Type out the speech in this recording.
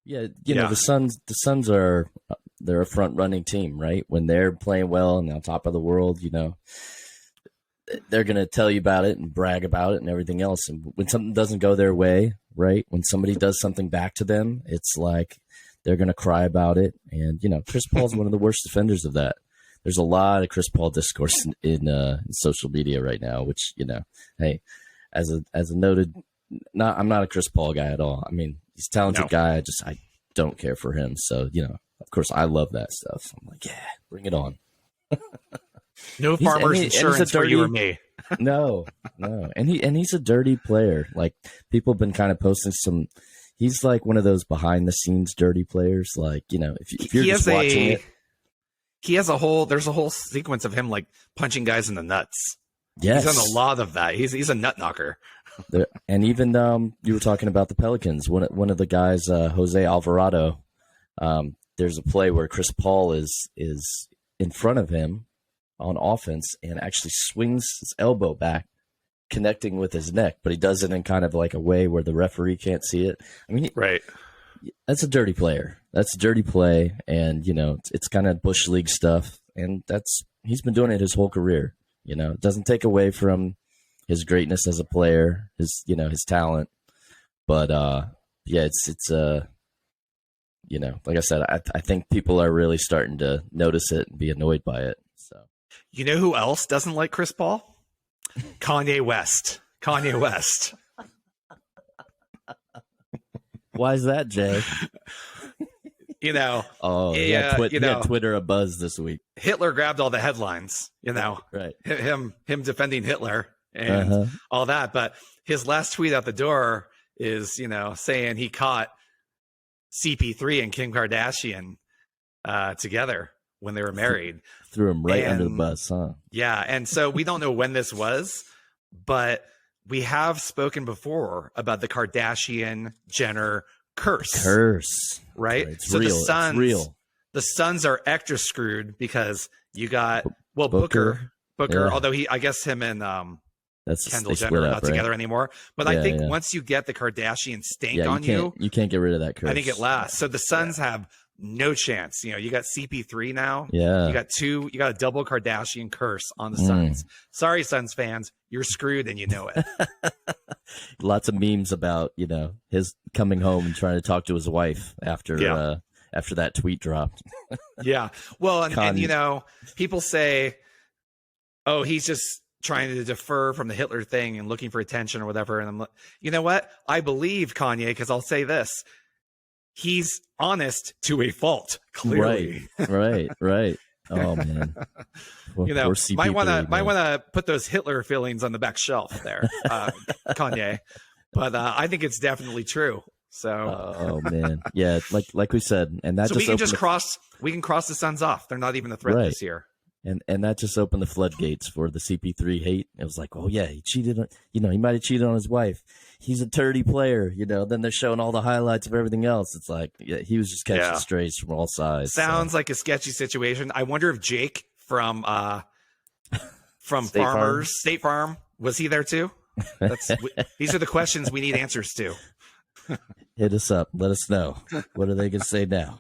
Yeah, the Suns are they're a front running team, right? When they're playing well and on top of the world, they're going to tell you about it and brag about it and everything else. And when something doesn't go their way, right? When somebody does something back to them, it's like they're going to cry about it. And, Chris Paul's one of the worst defenders of that. There's a lot of Chris Paul discourse in social media right now, which, hey, as a noted, I'm not a Chris Paul guy at all. I mean, he's a talented guy. I don't care for him. So, of course I love that stuff. I'm like, yeah, bring it on. No farmers insurance for you or me. No. And he's a dirty player. Like, people have been kind of posting some. He's like one of those behind the scenes dirty players. Like, if you're just watching it, there's a whole sequence of him like punching guys in the nuts. Yes, he's done a lot of that. He's a nut knocker. And even you were talking about the Pelicans. One of the guys, Jose Alvarado. There's a play where Chris Paul is in front of him on offense and actually swings his elbow back, connecting with his neck, but he does it in kind of like a way where the referee can't see it. I mean, right. That's a dirty player. That's a dirty play. And, it's kind of Bush League stuff. And he's been doing it his whole career. It doesn't take away from his greatness as a player, his talent. But, it's like I said, I think people are really starting to notice it and be annoyed by it. So, you know who else doesn't like Chris Paul? Kanye West. Why is that, Jay? He had Twitter abuzz this week. Hitler grabbed all the headlines, right? Him defending Hitler and all that. But his last tweet out the door is, saying he caught CP3 and Kim Kardashian together when they were married. Threw him right under the bus, huh? Yeah. And so we don't know when this was, but we have spoken before about the Kardashian Jenner curse. Right? It's so real. It's real. The Suns are extra screwed because you got Booker, yeah. Although I guess him and Kendall Jenner are not together anymore. But I think once you get the Kardashian stink on you can't get rid of that curse. I think it lasts. So the Suns have no chance. You got CP3 now. Yeah. You got a double Kardashian curse on the Suns. Sorry, Suns fans, you're screwed and you know it. Lots of memes about, his coming home and trying to talk to his wife after that tweet dropped. Yeah. Well, and people say, oh, he's just trying to defer from the Hitler thing and looking for attention or whatever. And I'm like, you know what? I believe Kanye, because I'll say this. He's honest to a fault, clearly. Right. Oh man. Might want to put those Hitler feelings on the back shelf there, Kanye. But I think it's definitely true. So. Oh man, yeah. Like we said, and that so we can cross the Suns off. They're not even a threat this year. And that just opened the floodgates for the CP3 hate. It was like, oh yeah, he cheated on, he might have cheated on his wife. He's a dirty player, Then they're showing all the highlights of everything else. It's like, he was just catching strays from all sides. Sounds like a sketchy situation. I wonder if Jake from State Farm, was he there too? These are the questions we need answers to. Hit us up. Let us know. What are they going to say now?